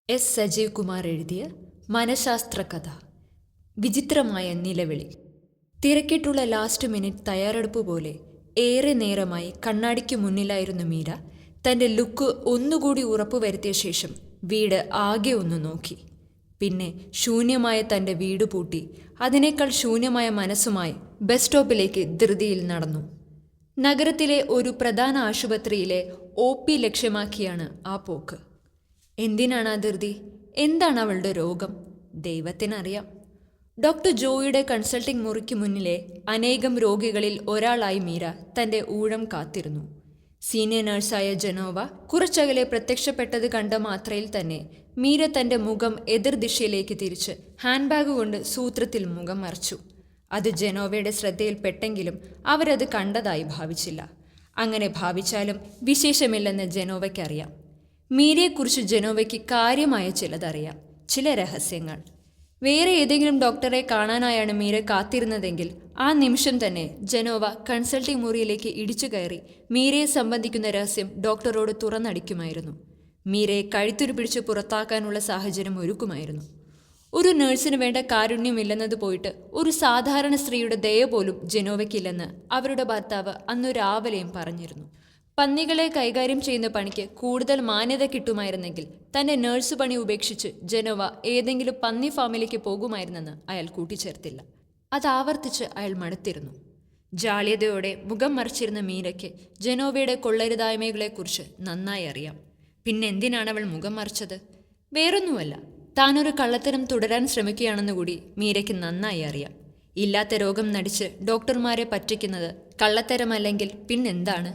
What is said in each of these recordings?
S Sajeev Kumar എഴുതിയ മനഃശാസ്ത്ര കഥ വിചിത്രമായ നിലവിളി. തിരക്കിട്ടുള്ള ലാസ്റ്റ് മിനിറ്റ് തയ്യാറെടുപ്പ് പോലെ ഏറെ നേരമായി കണ്ണാടിക്ക് മുന്നിലായിരുന്ന മീര തൻ്റെ ലുക്ക് ഒന്നുകൂടി ഉറപ്പുവരുത്തിയ ശേഷം വീട് ആകെ ഒന്ന് നോക്കി. പിന്നെ ശൂന്യമായ തൻ്റെ വീട് പൂട്ടി അതിനേക്കാൾ ശൂന്യമായ മനസ്സുമായി ബസ് സ്റ്റോപ്പിലേക്ക് ധൃതിയിൽ നടന്നു. നഗരത്തിലെ ഒരു പ്രധാന ആശുപത്രിയിലെ OP ലക്ഷ്യമാക്കിയാണ് ആ പോക്ക്. എന്തിനാണ് ആ ധൃതി? എന്താണ് അവളുടെ രോഗം? ദൈവത്തിനറിയാം. ഡോക്ടർ ജോയുടെ കൺസൾട്ടിംഗ് മുറിക്ക് മുന്നിലെ അനേകം രോഗികളിൽ ഒരാളായി മീര തൻ്റെ ഊഴം കാത്തിരുന്നു. സീനിയർ നഴ്സായ ജനോവ കുറച്ചകലെ പ്രത്യക്ഷപ്പെട്ടത് കണ്ട മാത്രയിൽ തന്നെ മീര തൻ്റെ മുഖം എതിർദിശയിലേക്ക് തിരിച്ച് ഹാൻഡ് ബാഗ് കൊണ്ട് സൂത്രത്തിൽ മുഖം മറച്ചു. അത് ജനോവയുടെ ശ്രദ്ധയിൽപ്പെട്ടെങ്കിലും അവരത് കണ്ടതായി ഭാവിച്ചില്ല. അങ്ങനെ ഭാവിച്ചാലും വിശേഷമില്ലെന്ന് ജനോവയ്ക്കറിയാം. മീരയെക്കുറിച്ച് ജനോവയ്ക്ക് കാര്യമായ ചിലതറിയാം, ചില രഹസ്യങ്ങൾ. വേറെ ഏതെങ്കിലും ഡോക്ടറെ കാണാനായാണ് മീര കാത്തിരുന്നതെങ്കിൽ ആ നിമിഷം തന്നെ ജനോവ കൺസൾട്ടിംഗ് മുറിയിലേക്ക് ഇടിച്ചു കയറി മീരയെ സംബന്ധിക്കുന്ന രഹസ്യം ഡോക്ടറോട് തുറന്നടിക്കുമായിരുന്നു. മീരയെ കഴുത്തുരു പിടിച്ച് പുറത്താക്കാനുള്ള സാഹചര്യം ഒരുക്കുമായിരുന്നു. ഒരു നഴ്സിന് വേണ്ട കാരുണ്യമില്ലെന്നത് പോയിട്ട് ഒരു സാധാരണ സ്ത്രീയുടെ ദയ പോലും ജനോവയ്ക്കില്ലെന്ന് അവരുടെ ഭർത്താവ് അന്നു രാവിലെയും പറഞ്ഞിരുന്നു. പന്നികളെ കൈകാര്യം ചെയ്യുന്ന പണിക്ക് കൂടുതൽ മാന്യത കിട്ടുമായിരുന്നെങ്കിൽ തൻ്റെ നഴ്സ് പണി ഉപേക്ഷിച്ച് ജനോവ ഏതെങ്കിലും പന്നി ഫാമിലേക്ക് പോകുമായിരുന്നെന്ന് അയാൾ കൂട്ടിച്ചേർത്തില്ല. അത് ആവർത്തിച്ച് അയാൾ മടുത്തിരുന്നു. ജാള്യതയോടെ മുഖം മറിച്ചിരുന്ന മീരയ്ക്ക് ജനോവയുടെ കൊള്ളരുതായ്മകളെക്കുറിച്ച് നന്നായി അറിയാം. പിന്നെ എന്തിനാണ് അവൾ മുഖം മറിച്ചത്? വേറൊന്നുമല്ല, താനൊരു കള്ളത്തരം തുടരാൻ ശ്രമിക്കുകയാണെന്ന് കൂടി മീരയ്ക്ക് നന്നായി അറിയാം. ഇല്ലാത്ത രോഗം നടിച്ച് ഡോക്ടർമാരെ പറ്റിക്കുന്നത് കള്ളത്തരമല്ലെങ്കിൽ പിന്നെന്താണ്?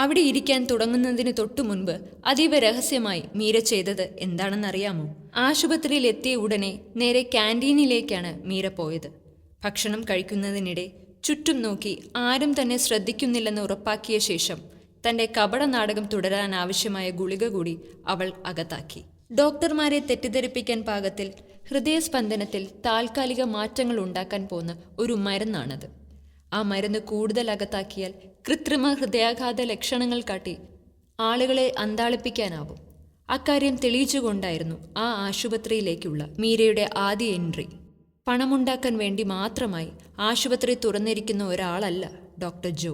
അവിടെ ഇരിക്കാൻ തുടങ്ങുന്നതിന് തൊട്ടു മുൻപ് അതീവ രഹസ്യമായി മീര ചെയ്തത് എന്താണെന്നറിയാമോ? ആശുപത്രിയിൽ എത്തിയ ഉടനെ നേരെ ക്യാൻറ്റീനിലേക്കാണ് മീര പോയത്. ഭക്ഷണം കഴിക്കുന്നതിനിടെ ചുറ്റും നോക്കി ആരും തന്നെ ശ്രദ്ധിക്കുന്നില്ലെന്ന് ഉറപ്പാക്കിയ ശേഷം തൻ്റെ കപട നാടകം തുടരാൻ ആവശ്യമായ ഗുളിക കൂടി അവൾ അകത്താക്കി. ഡോക്ടർമാരെ തെറ്റിദ്ധരിപ്പിക്കാൻ പാകത്തിൽ ഹൃദയസ്പന്ദനത്തിൽ താൽക്കാലിക മാറ്റങ്ങൾ ഉണ്ടാക്കാൻ പോകുന്ന ഒരു മരുന്നാണത്. ആ മരുന്ന് കൂടുതൽ അകത്താക്കിയാൽ കൃത്രിമ ഹൃദയാഘാത ലക്ഷണങ്ങൾ കാട്ടി ആളുകളെ അന്താളിപ്പിക്കാനാവും. അക്കാര്യം തെളിയിച്ചുകൊണ്ടായിരുന്നു ആ ആശുപത്രിയിലേക്കുള്ള മീരയുടെ ആദ്യ എൻട്രി. പണമുണ്ടാക്കാൻ വേണ്ടി മാത്രമായി ആശുപത്രി തുറന്നിരിക്കുന്ന ഒരാളല്ല ഡോക്ടർ ജോ.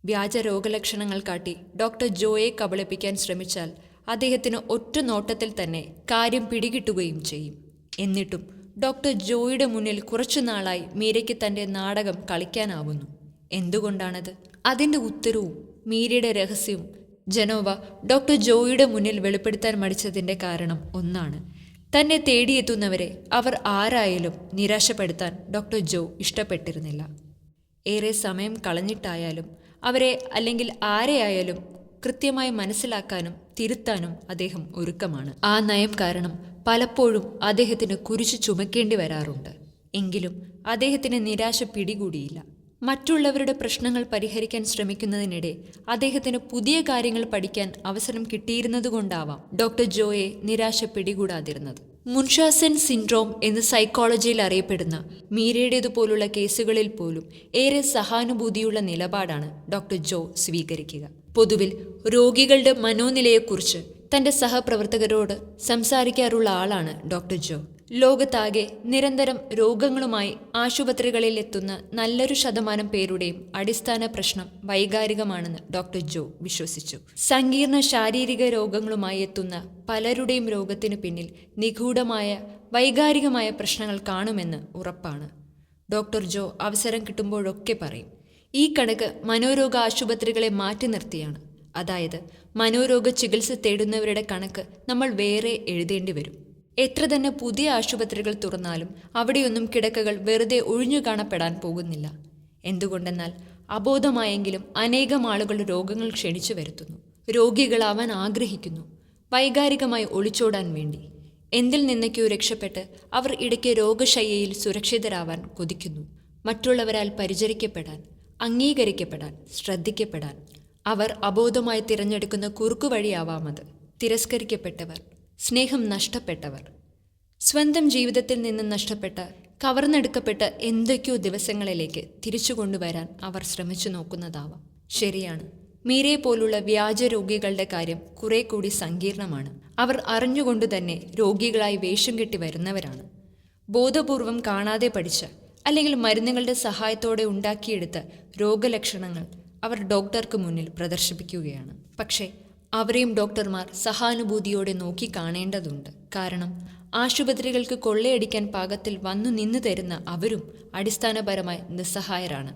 വ്യാജ രോഗലക്ഷണങ്ങൾ കാട്ടി ഡോക്ടർ ജോയെ കബളിപ്പിക്കാൻ ശ്രമിച്ചാൽ അദ്ദേഹത്തിന് ഒറ്റ നോട്ടത്തിൽ തന്നെ കാര്യം പിടികിട്ടുകയും ചെയ്യും. എന്നിട്ടും ഡോക്ടർ ജോയുടെ മുന്നിൽ കുറച്ചു നാളായി മീരയ്ക്ക് തൻ്റെ നാടകം കളിക്കാനാവുന്നു. എന്തുകൊണ്ടാണത്? അതിൻ്റെ ഉത്തരവും മീരയുടെ രഹസ്യവും ജനോവ ഡോക്ടർ ജോയുടെ മുന്നിൽ വെളിപ്പെടുത്താൻ മടിച്ചതിൻ്റെ കാരണം ഒന്നാണ്. തന്നെ തേടിയെത്തുന്നവരെ അവർ ആരായാലും നിരാശപ്പെടുത്താൻ ഡോക്ടർ ജോ ഇഷ്ടപ്പെട്ടിരുന്നില്ല. ഏറെ സമയം കളഞ്ഞിട്ടായാലും അവരെ അല്ലെങ്കിൽ ആരെയായാലും കൃത്യമായി മനസ്സിലാക്കാനും തിരുത്താനും അദ്ദേഹം ഒരുക്കമാണ്. ആ നയം കാരണം പലപ്പോഴും അദ്ദേഹത്തിന് കുരിശു ചുമക്കേണ്ടി വരാറുണ്ട്. എങ്കിലും അദ്ദേഹത്തിന് നിരാശ പിടികൂടിയില്ല. മറ്റുള്ളവരുടെ പ്രശ്നങ്ങൾ പരിഹരിക്കാൻ ശ്രമിക്കുന്നതിനിടെ അദ്ദേഹത്തിന് പുതിയ കാര്യങ്ങൾ പഠിക്കാൻ അവസരം കിട്ടിയിരുന്നതുകൊണ്ടാവാം ഡോക്ടർ ജോയെ നിരാശ പിടികൂടാതിരുന്നത്. മുൻഷാസൻ സിൻഡ്രോം എന്ന് സൈക്കോളജിയിൽ അറിയപ്പെടുന്ന മീരയുടേതുപോലുള്ള കേസുകളിൽ പോലും ഏറെ സഹാനുഭൂതിയുള്ള നിലപാടാണ് ഡോക്ടർ ജോ സ്വീകരിക്കുക. പൊതുവിൽ രോഗികളുടെ മനോനിലയെക്കുറിച്ച് തൻ്റെ സഹപ്രവർത്തകരോട് സംസാരിക്കാറുള്ള ആളാണ് ഡോക്ടർ ജോ. ലോകത്താകെ നിരന്തരം രോഗങ്ങളുമായി ആശുപത്രികളിൽ എത്തുന്ന നല്ലൊരു ശതമാനം പേരുടെയും അടിസ്ഥാന പ്രശ്നം വൈകാരികമാണെന്ന് ഡോക്ടർ ജോ വിശ്വസിച്ചു. സങ്കീർണ ശാരീരിക രോഗങ്ങളുമായി എത്തുന്ന പലരുടെയും രോഗത്തിനു പിന്നിൽ നിഗൂഢമായ വൈകാരികമായ പ്രശ്നങ്ങൾ കാണുമെന്ന് ഉറപ്പാണ്. ഡോക്ടർ ജോ അവസരം കിട്ടുമ്പോഴൊക്കെ പറയും, ഈ കണക്ക് മനോരോഗ ആശുപത്രികളെ മാറ്റി നിർത്തിയാണ്. അതായത് മനോരോഗ ചികിത്സ തേടുന്നവരുടെ കണക്ക് നമ്മൾ വേറെ എഴുതേണ്ടി വരും. എത്ര തന്നെ പുതിയ ആശുപത്രികൾ തുറന്നാലും അവിടെയൊന്നും കിടക്കകൾ വെറുതെ ഒഴിഞ്ഞു കാണപ്പെടാൻ പോകുന്നില്ല. എന്തുകൊണ്ടെന്നാൽ അബോധമായെങ്കിലും അനേകം ആളുകൾ രോഗങ്ങൾ ക്ഷണിച്ചു വരുത്തുന്നു. രോഗികളാവാൻ ആഗ്രഹിക്കുന്നു, വൈകാരികമായി ഒളിച്ചോടാൻ വേണ്ടി. എന്തിൽ നിന്നൊക്കെയോ രക്ഷപ്പെട്ട് അവർ ഇടയ്ക്ക് രോഗശയ്യയിൽ സുരക്ഷിതരാവാൻ കൊതിക്കുന്നു. മറ്റുള്ളവരാൽ പരിചരിക്കപ്പെടാൻ, അംഗീകരിക്കപ്പെടാൻ, ശ്രദ്ധിക്കപ്പെടാൻ. അവർ അബോധമായി തിരഞ്ഞെടുക്കുന്ന കുറുക്കുവഴിയാവാമത്. തിരസ്കരിക്കപ്പെട്ടവർ, സ്നേഹം നഷ്ടപ്പെട്ടവർ, സ്വന്തം ജീവിതത്തിൽ നിന്ന് നഷ്ടപ്പെട്ട, കവർന്നെടുക്കപ്പെട്ട എന്തൊക്കെയോ ദിവസങ്ങളിലേക്ക് തിരിച്ചു കൊണ്ടുവരാൻ അവർ ശ്രമിച്ചു നോക്കുന്നതാവാം. ശരിയാണ്, മീരയെ പോലുള്ള വ്യാജ രോഗികളുടെ കാര്യം കുറെ കൂടി സങ്കീർണമാണ്. അവർ അറിഞ്ഞുകൊണ്ട് തന്നെ രോഗികളായി വേഷം കെട്ടി വരുന്നവരാണ്. ബോധപൂർവം കാണാതെ പഠിച്ച അല്ലെങ്കിൽ മരുന്നുകളുടെ സഹായത്തോടെ ഉണ്ടാക്കിയെടുത്ത രോഗലക്ഷണങ്ങൾ അവർ ഡോക്ടർക്ക് മുന്നിൽ പ്രദർശിപ്പിക്കുകയാണ്. പക്ഷേ അവരെയും ഡോക്ടർമാർ സഹാനുഭൂതിയോടെ നോക്കി കാണേണ്ടതുണ്ട്. കാരണം ആശുപത്രികൾക്ക് കൊള്ളയടിക്കാൻ പാകത്തിൽ വന്നു നിന്നു തരുന്ന അവരും അടിസ്ഥാനപരമായി നിസ്സഹായരാണ്.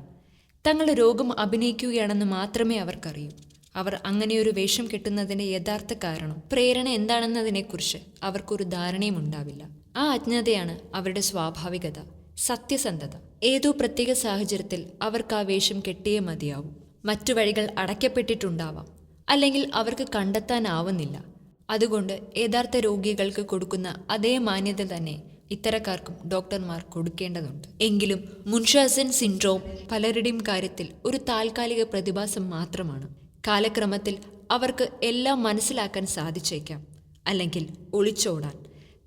തങ്ങളുടെ രോഗം അഭിനയിക്കുകയാണെന്ന് മാത്രമേ അവർക്കറിയൂ. അവർ അങ്ങനെയൊരു വേഷം കെട്ടുന്നതിൻ്റെ യഥാർത്ഥ കാരണം, പ്രേരണ എന്താണെന്നതിനെക്കുറിച്ച് അവർക്കൊരു ധാരണയും ഉണ്ടാവില്ല. ആ അജ്ഞതയാണ് അവരുടെ സ്വാഭാവികത, സത്യസന്ധത. ഏതോ പ്രത്യേക സാഹചര്യത്തിൽ അവർക്ക് ആ വേഷം കെട്ടിയേ മതിയാവും. മറ്റു വഴികൾ അടയ്ക്കപ്പെട്ടിട്ടുണ്ടാവാം, അല്ലെങ്കിൽ അവർക്ക് കണ്ടെത്താനാവുന്നില്ല. അതുകൊണ്ട് യഥാർത്ഥ രോഗികൾക്ക് കൊടുക്കുന്ന അതേ മാന്യത തന്നെ ഇത്തരക്കാർക്കും ഡോക്ടർമാർ കൊടുക്കേണ്ടതുണ്ട്. എങ്കിലും മുൻഷാസൻ സിൻഡ്രോം പലരുടെയും കാര്യത്തിൽ ഒരു താൽക്കാലിക പ്രതിഭാസം മാത്രമാണ്. കാലക്രമത്തിൽ അവർക്ക് എല്ലാം മനസ്സിലാക്കാൻ സാധിച്ചേക്കാം, അല്ലെങ്കിൽ ഒളിച്ചോടാൻ,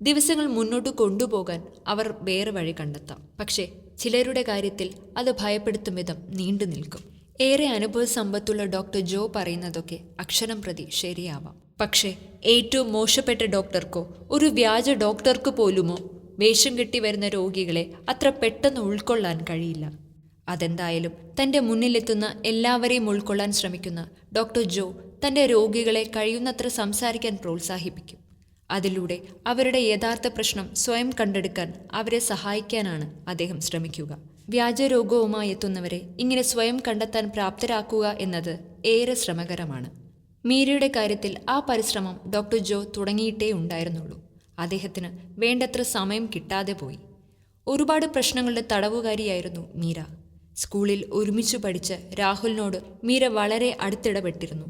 ദിവസങ്ങൾ മുന്നോട്ട് കൊണ്ടുപോകാൻ അവർ വേറെ വഴി കണ്ടെത്താം. പക്ഷേ ചിലരുടെ കാര്യത്തിൽ അത് ഭയപ്പെടുത്തും വിധം നീണ്ടു നിൽക്കും. ഏറെ അനുഭവ സമ്പത്തുള്ള ഡോക്ടർ ജോ പറയുന്നതൊക്കെ അക്ഷരം പ്രതി ശരിയാവാം. പക്ഷേ ഏറ്റവും മോശപ്പെട്ട ഡോക്ടർക്കോ ഒരു വ്യാജ ഡോക്ടർക്ക് പോലുമോ വേഷം കെട്ടി വരുന്ന രോഗികളെ അത്ര പെട്ടെന്ന് ഉൾക്കൊള്ളാൻ കഴിയില്ല. അതെന്തായാലും തൻ്റെ മുന്നിലെത്തുന്ന എല്ലാവരെയും ഉൾക്കൊള്ളാൻ ശ്രമിക്കുന്ന ഡോക്ടർ ജോ തൻ്റെ രോഗികളെ കഴിയുന്നത്ര സംസാരിക്കാൻ പ്രോത്സാഹിപ്പിക്കും. അതിലൂടെ അവരുടെ യഥാർത്ഥ പ്രശ്നം സ്വയം കണ്ടെടുക്കാൻ അവരെ സഹായിക്കാനാണ് അദ്ദേഹം ശ്രമിക്കുക. വ്യാജരോഗവുമായി എത്തുന്നവരെ ഇങ്ങനെ സ്വയം കണ്ടെത്താൻ പ്രാപ്തരാക്കുക എന്നത് ഏറെ ശ്രമകരമാണ്. മീരയുടെ കാര്യത്തിൽ ആ പരിശ്രമം ഡോക്ടർ ജോ തുടങ്ങിയിട്ടേ ഉണ്ടായിരുന്നുള്ളൂ. അദ്ദേഹത്തിന് വേണ്ടത്ര സമയം കിട്ടാതെ പോയി. ഒരുപാട് പ്രശ്നങ്ങളുടെ തടവുകാരിയായിരുന്നു മീര. സ്കൂളിൽ ഒരുമിച്ചു പഠിച്ച രാഹുലിനോട് മീര വളരെ അടുത്തിടപെട്ടിരുന്നു.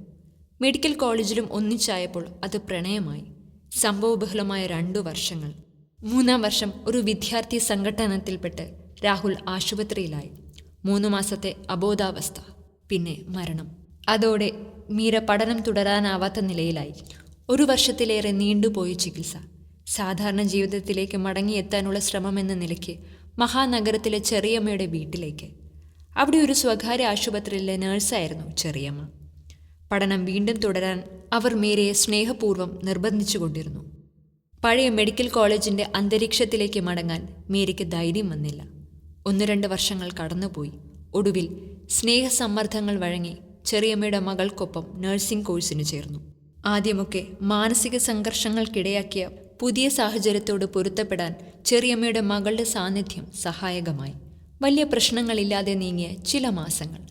മെഡിക്കൽ കോളേജിലും ഒന്നിച്ചായപ്പോൾ അത് പ്രണയമായി. സംഭവബഹുലമായ 2 വർഷങ്ങൾ. 3-ാം വർഷം ഒരു വിദ്യാർത്ഥി സംഘടനത്തിൽപ്പെട്ട് രാഹുൽ ആശുപത്രിയിലായി. 3 മാസത്തെ അബോധാവസ്ഥ, പിന്നെ മരണം. അതോടെ മീര പഠനം തുടരാനാവാത്ത നിലയിലായി. 1 വർഷത്തിലേറെ നീണ്ടുപോയി ചികിത്സ. സാധാരണ ജീവിതത്തിലേക്ക് മടങ്ങിയെത്താനുള്ള ശ്രമമെന്ന നിലയ്ക്ക് മഹാനഗരത്തിലെ ചെറിയമ്മയുടെ വീട്ടിലേക്ക്. അവിടെ ഒരു സ്വകാര്യ ആശുപത്രിയിലെ നഴ്സായിരുന്നു ചെറിയമ്മ. പഠനം വീണ്ടും തുടരാൻ അവർ മീരയെ സ്നേഹപൂർവ്വം നിർബന്ധിച്ചുകൊണ്ടിരുന്നു. പഴയ മെഡിക്കൽ കോളേജിൻ്റെ അന്തരീക്ഷത്തിലേക്ക് മടങ്ങാൻ മീരയ്ക്ക് ധൈര്യം വന്നില്ല. 1-2 വർഷങ്ങൾ കടന്നുപോയി. ഒടുവിൽ സ്നേഹസമ്മർദ്ദങ്ങൾ വഴങ്ങി ചെറിയമ്മയുടെ മകൾക്കൊപ്പം നഴ്സിംഗ് കോഴ്സിന് ചേർന്നു. ആദ്യമൊക്കെ മാനസിക സംഘർഷങ്ങൾക്കിടയാക്കിയ പുതിയ സാഹചര്യത്തോട് പൊരുത്തപ്പെടാൻ ചെറിയമ്മയുടെ മകളുടെ സാന്നിധ്യം സഹായകമായി. വലിയ പ്രശ്നങ്ങളില്ലാതെ നീങ്ങിയ ചില മാസങ്ങൾ.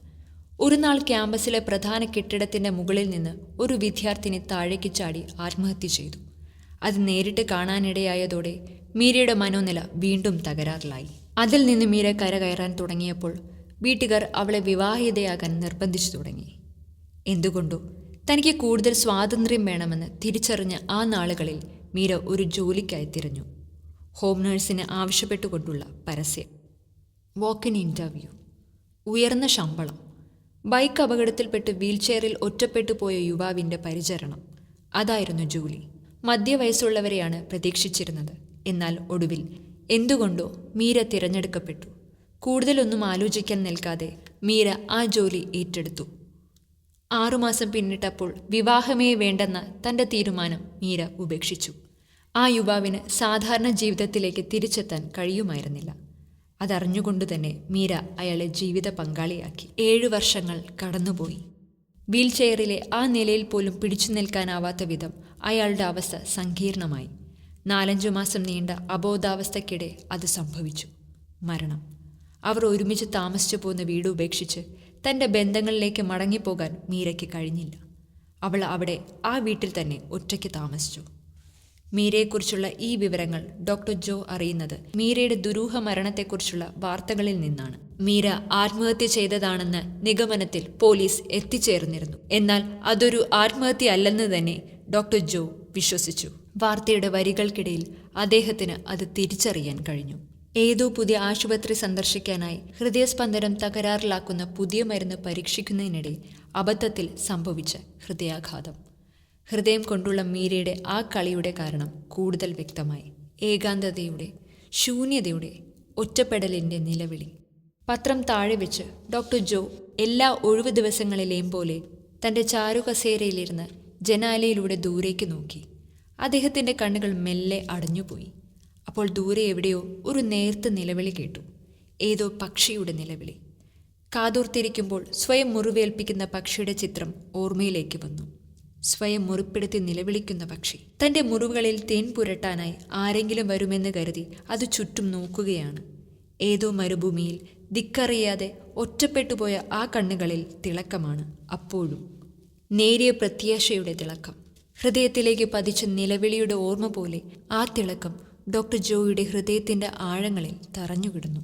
ഒരു നാൾ ക്യാമ്പസിലെ പ്രധാന കെട്ടിടത്തിൻ്റെ മുകളിൽ നിന്ന് ഒരു വിദ്യാർത്ഥിനി താഴേക്ക് ചാടി ആത്മഹത്യ ചെയ്തു. അത് നേരിട്ട് കാണാനിടയായതോടെ മീരയുടെ മനോനില വീണ്ടും തകരാറിലായി. അതിൽ നിന്ന് മീര കരകയറാൻ തുടങ്ങിയപ്പോൾ വീട്ടുകാർ അവളെ വിവാഹിതയാകാൻ നിർബന്ധിച്ചു തുടങ്ങി. എന്തുകൊണ്ടോ തനിക്ക് കൂടുതൽ സ്വാതന്ത്ര്യം വേണമെന്ന് തിരിച്ചറിഞ്ഞ ആ നാളുകളിൽ മീര ഒരു ജോലിക്കായി തിരഞ്ഞു. ഹോം നഴ്സിന് ആവശ്യപ്പെട്ടുകൊണ്ടുള്ള പരസ്യം, വാക്ക്-ഇൻ ഇൻ്റർവ്യൂ, ഉയർന്ന ശമ്പളം, ബൈക്ക് അപകടത്തിൽപ്പെട്ട് വീൽചെയറിൽ ഒറ്റപ്പെട്ടു പോയ യുവാവിൻ്റെ പരിചരണം. അതായിരുന്നു ജോലി. മധ്യവയസ്സുള്ളവരെയാണ് പ്രതീക്ഷിച്ചിരുന്നത്. എന്നാൽ ഒടുവിൽ എന്തുകൊണ്ടോ മീര തിരഞ്ഞെടുക്കപ്പെട്ടു. കൂടുതലൊന്നും ആലോചിക്കാൻ നിൽക്കാതെ മീര ആ ജോലി ഏറ്റെടുത്തു. 6 മാസം പിന്നിട്ടപ്പോൾ വിവാഹമേ വേണ്ടെന്ന തൻ്റെ തീരുമാനം മീര ഉപേക്ഷിച്ചു. ആ യുവാവിന് സാധാരണ ജീവിതത്തിലേക്ക് തിരിച്ചെത്താൻ കഴിയുമായിരുന്നില്ല. അതറിഞ്ഞുകൊണ്ടുതന്നെ മീര അയാളെ ജീവിത പങ്കാളിയാക്കി. 7 വർഷങ്ങൾ കടന്നുപോയി. വീൽചെയറിലെ ആ നിലയിൽ പോലും പിടിച്ചു നിൽക്കാനാവാത്ത വിധം അയാളുടെ അവസ്ഥ സങ്കീർണമായി. 4-5 മാസം നീണ്ട അബോധാവസ്ഥയ്ക്കിടെ അത് സംഭവിച്ചു, മരണം. അവർ ഒരുമിച്ച് താമസിച്ചു പോന്ന വീട് ഉപേക്ഷിച്ച് തൻ്റെ ബന്ധങ്ങളിലേക്ക് മടങ്ങിപ്പോകാൻ മീരയ്ക്ക് കഴിഞ്ഞില്ല. അവൾ അവിടെ ആ വീട്ടിൽ തന്നെ ഒറ്റയ്ക്ക് താമസിച്ചു. മീരയെക്കുറിച്ചുള്ള ഈ വിവരങ്ങൾ ഡോക്ടർ ജോ അറിയുന്നത് മീരയുടെ ദുരൂഹ മരണത്തെക്കുറിച്ചുള്ള വാർത്തകളിൽ നിന്നാണ്. മീര ആത്മഹത്യ ചെയ്തതാണെന്ന നിഗമനത്തിൽ പോലീസ് എത്തിച്ചേർന്നിരുന്നു. എന്നാൽ അതൊരു ആത്മഹത്യ അല്ലെന്ന് തന്നെ ഡോക്ടർ ജോ വിശ്വസിച്ചു. വാർത്തയുടെ വരികൾക്കിടയിൽ അദ്ദേഹത്തിന് അത് തിരിച്ചറിയാൻ കഴിഞ്ഞു. ഏതോ പുതിയ ആശുപത്രി സന്ദർശിക്കാനായി ഹൃദയസ്പന്ദനം തകരാറിലാക്കുന്ന പുതിയ മരുന്ന് പരീക്ഷിക്കുന്നതിനിടെ അബദ്ധത്തിൽ സംഭവിച്ച ഹൃദയാഘാതം. ഹൃദയം കൊണ്ടുള്ള മീരയുടെ ആ കളിയുടെ കാരണം കൂടുതൽ വ്യക്തമായി. ഏകാന്തതയുടെ, ശൂന്യതയുടെ, ഒറ്റപ്പെടലിൻ്റെ നിലവിളി. പത്രം താഴെ വെച്ച് ഡോക്ടർ ജോ എല്ലാ ഒഴിവു ദിവസങ്ങളിലെയും പോലെ തൻ്റെ ചാരുകസേരയിലിരുന്ന് ജനാലയിലൂടെ ദൂരേക്ക് നോക്കി. അദ്ദേഹത്തിൻ്റെ കണ്ണുകൾ മെല്ലെ അടഞ്ഞുപോയി. അപ്പോൾ ദൂരെ എവിടെയോ ഒരു നേർത്ത നിലവിളി കേട്ടു. ഏതോ പക്ഷിയുടെ നിലവിളി. കാതോർത്തിരിക്കുമ്പോൾ സ്വയം മുറിവേൽപ്പിക്കുന്ന പക്ഷിയുടെ ചിത്രം ഓർമ്മയിലേക്ക് വന്നു. സ്വയം മുറിപ്പെടുത്തി നിലവിളിക്കുന്ന പക്ഷി. തൻ്റെ മുറിവുകളിൽ തേൻ പുരട്ടാനായി ആരെങ്കിലും വരുമെന്ന് കരുതി അത് ചുറ്റും നോക്കുകയാണ്. ഏതോ മരുഭൂമിയിൽ ദിക്കറിയാതെ ഒറ്റപ്പെട്ടുപോയ ആ കണ്ണുകളിൽ തിളക്കമാണ് അപ്പോഴും. നേരിയ പ്രത്യാശയുടെ തിളക്കം. ഹൃദയത്തിലേക്ക് പതിച്ച നിലവിളിയുടെ ഓർമ്മ പോലെ ആ തിളക്കം ഡോക്ടർ ജോയുടെ ഹൃദയത്തിൻ്റെ ആഴങ്ങളിൽ തറഞ്ഞുകിടന്നു.